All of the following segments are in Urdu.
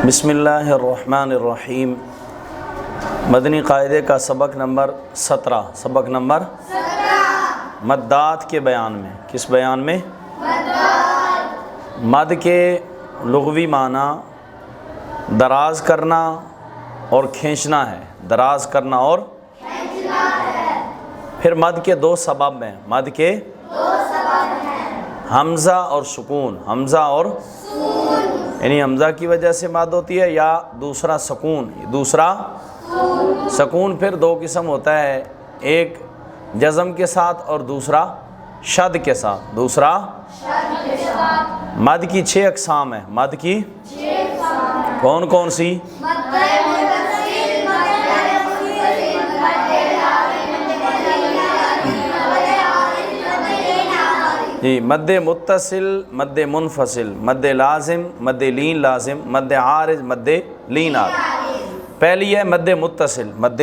بسم اللہ الرحمن الرحیم۔ مدنی قاعدے کا سبق نمبر 17 مدات کے بیان میں۔ کس بیان میں؟ مد کے لغوی معنی دراز کرنا اور کھینچنا ہے، دراز کرنا اور پھر مد کے دو سبب ہیں، مد کے حمزہ اور سکون، حمزہ اور یعنی حمزہ کی وجہ سے مد ہوتی ہے، یا دوسرا سکون، دوسرا سکون پھر دو قسم ہوتا ہے، ایک جزم کے ساتھ اور دوسرا شد کے ساتھ۔ دوسرا مد کی 6 اقسام ہیں، مد کی کون کون سی؟ جی، مد متصل، مد منفصل، مد لازم، مد لین لازم، مد عارض، مد لین عارض۔ پہلی ہے مد متصل، مد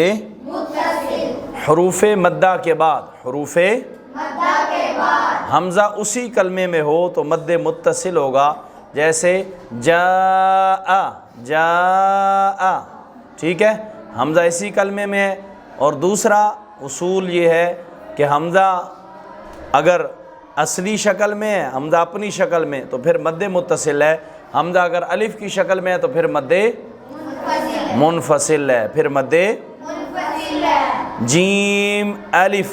حروف مدہ کے بعد، حروف حمزہ اسی کلمے میں ہو تو مد متصل ہوگا، جیسے جاء، جاء، ٹھیک ہے، حمزہ اسی کلمے میں ہے۔ اور دوسرا اصول یہ ہے کہ حمزہ اگر اصلی شکل میں ہے، حمزہ اپنی شکل میں، تو پھر مد متصل ہے، حمزہ اگر الف کی شکل میں ہے تو پھر مد منفصل ہے، پھر مد جیم الف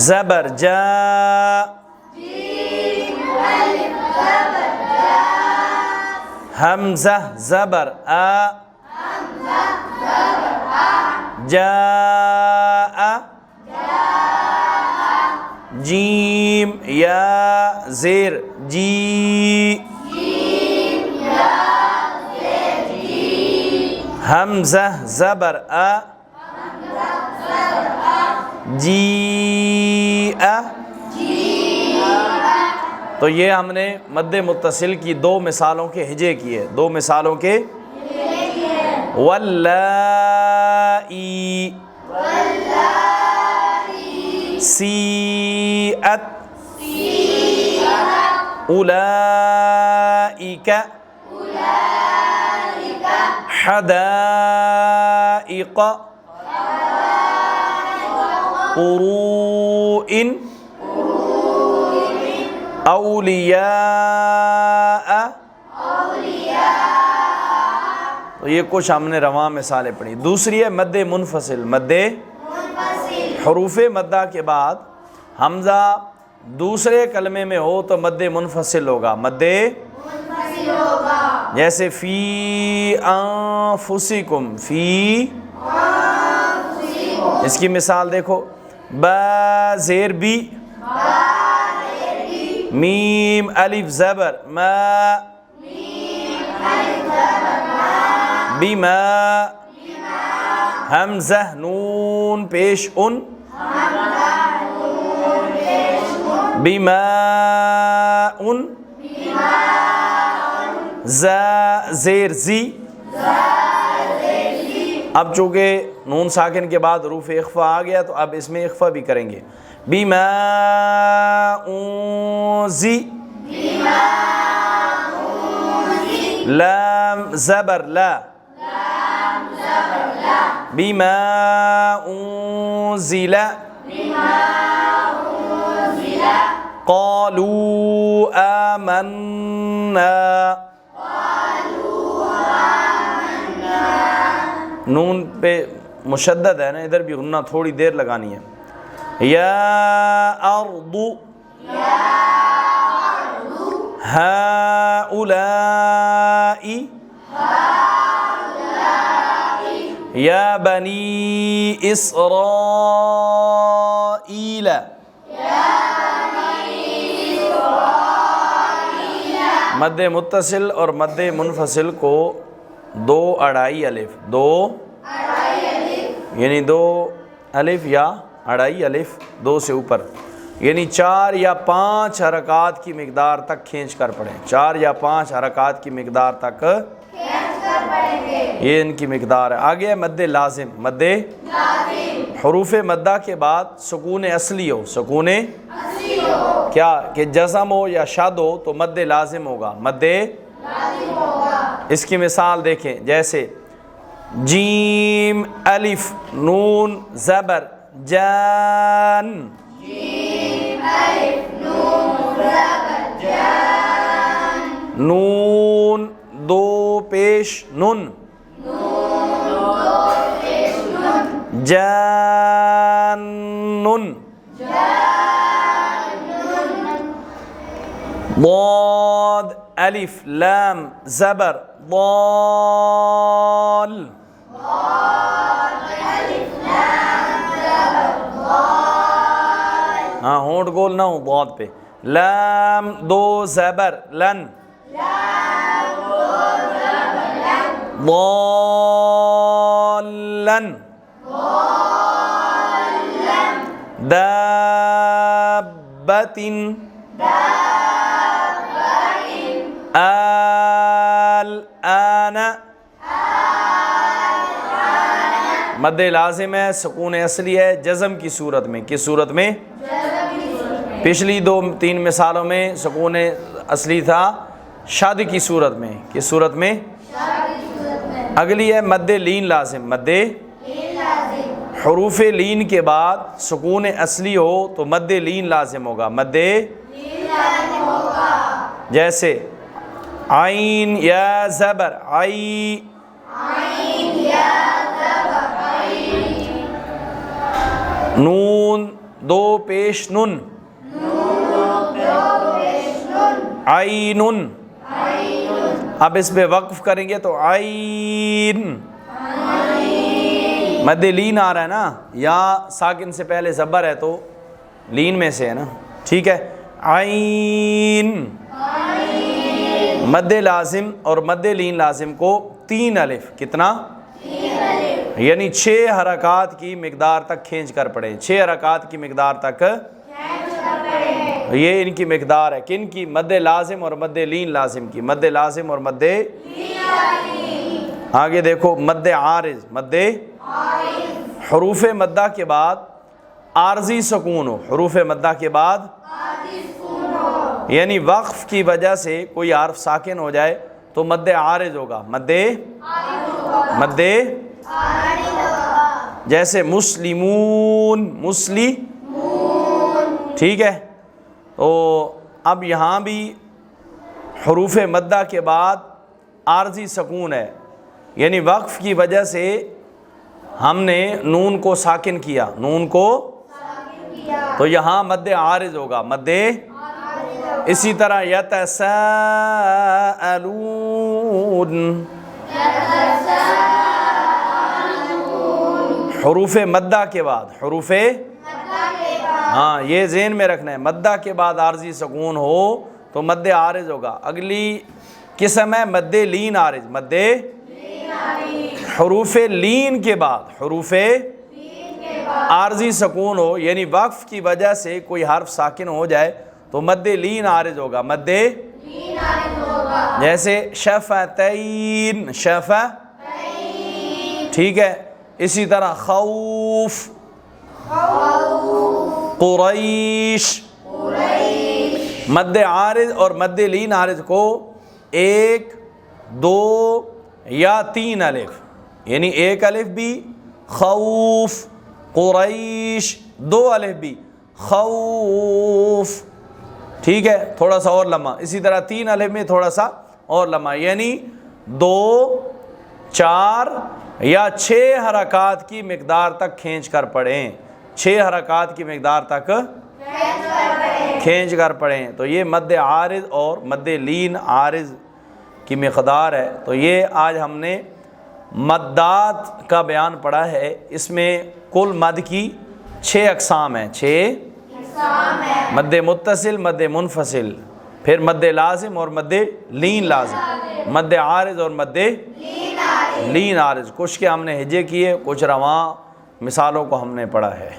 زبر جا، حمزہ زبر آ، جاء، جیم یا زیر جی، حمزہ زبر آ، جی آ۔ تو یہ ہم نے مد متصل کی 2 مثالوں کے ہجے کیے، 2 مثالوں کے واللائی، سیئت، اولئک، حدائق، قروء، اولیاء۔ تو یہ کچھ ہم نے رواں مثالیں پڑھی۔ دوسری ہے مد منفصل، مد حروف مدہ کے بعد حمزہ دوسرے کلمے میں ہو تو مد منفصل ہوگا، مد جیسے فی انفسکم، فی، اس کی مثال دیکھو، با زیر بی، میم الف زبر ما، بما، حمزہ نون پیش ان، بما ان، زا زیر زی۔ اب چونکہ نون ساکن کے بعد حروف اخفا آ گیا تو اب اس میں اخفا بھی کریں گے، بما انزی، لام زبر لا، بما انزل، قالوا آمنا، نون پہ مشدد ہے نا، ادھر بھی غنہ تھوڑی دیر لگانی ہے۔ یا ارض ہؤلاء، یا بنی اسرائیل، مد متصل اور مد منفصل کو 2 اڑائی الف، 2 یعنی 2 الف یا اڑائی الف، 2 سے اوپر، یعنی 4 یا 5 حرکات کی مقدار تک کھینچ کر پڑھیں، 4 یا 5 حرکات کی مقدار تک یہ ان کی مقدار ہے۔ آگے مد لازم، مد حروف مدہ کے بعد سکون اصلی ہو، سکون کیا کہ جزم ہو یا شد ہو تو مد لازم ہوگا، مد اس کی مثال دیکھیں، جیسے جیم الف نون زبر جان، جیم الف نون زبر جان، نون دو پیش نن، نون دو پیش نون، جانن، جانن، ضاد الف لام زبر ضال، ضاد الف لام زبر ضال، ہاں ہونٹ گول نہ ہو ضاد پہ، لام دو زبر لن، لام دو زبر لن، ضالن، ضالن، دابة الآن، مد لازم ہے، سکون اصلی ہے جزم کی صورت میں، کس صورت میں؟ پچھلی دو تین مثالوں میں سکون اصلی تھا شد کی صورت میں، کس صورت میں؟ اگلی ہے مد لین لازم، مد حروف لین کے بعد سکون اصلی ہو تو مد لین لازم ہوگا، مد جیسے عین یا زبر عی، نون دو پیش نن، عینن، اب اس پہ وقف کریں گے تو عین، مد لین آ رہا ہے نا، یا ساکن سے پہلے زبر ہے تو لین میں سے ہے نا، ٹھیک ہے، عین، مد لازم اور مد لین لازم کو 3 الف، کتنا؟ یعنی 6 حرکات کی مقدار تک کھینچ کر پڑھیں، 6 حرکات کی مقدار تک، یہ ان کی مقدار ہے، کن کی؟ مد لازم اور مد لین لازم کی، مد لازم اور مد، آگے دیکھو مد عارض، مد حروف مدہ کے بعد عارضی سکون ہو، حروف مدہ کے بعد یعنی وقف کی وجہ سے کوئی حرف ساکن ہو جائے تو مد عارض ہوگا، مد جیسے مسلمون، مسلی، ٹھیک ہے، تو اب یہاں بھی حروف مدہ کے بعد عارضی سکون ہے، یعنی وقف کی وجہ سے ہم نے نون کو ساکن کیا، نون کو، تو یہاں مد عارض ہوگا، مد، اسی طرح یتساءلون، حروف مدہ کے بعد، حروف، ہاں یہ ذہن میں رکھنا ہے، مدہ کے بعد عارضی سکون ہو تو مد عارض ہوگا۔ اگلی قسم ہے مد لین عارض، مد حروف لین کے بعد، حروف عارضی سکون ہو یعنی وقف کی وجہ سے کوئی حرف ساکن ہو جائے تو مد لین عارض ہوگا، مد، جیسے شفتین، شفا، ٹھیک ہے، اسی طرح خوف، قریش، مد عارض اور مد لین عارض کو 1 2 یا 3 الف، یعنی 1 الف بھی خوف، قریش 2 الف بھی خوف، ٹھیک ہے، تھوڑا سا اور لمحہ، اسی طرح 3 الف میں تھوڑا سا اور لمحہ، یعنی 2 4 یا 6 حرکات کی مقدار تک کھینچ کر پڑھیں، 6 حرکات کی مقدار تک کھینچ کر پڑھیں، تو یہ مد عارض اور مد لین عارض کی مقدار ہے۔ تو یہ آج ہم نے مدات کا بیان پڑھا ہے، اس میں کل مد کی 6 اقسام ہیں، 6 مد متصل، مد منفصل، پھر مد لازم اور مد لین لازم، مد عارض اور مد لین عارض، کچھ کے ہم نے ہجے کیے، کچھ رواں مثالوں کو ہم نے پڑھا ہے۔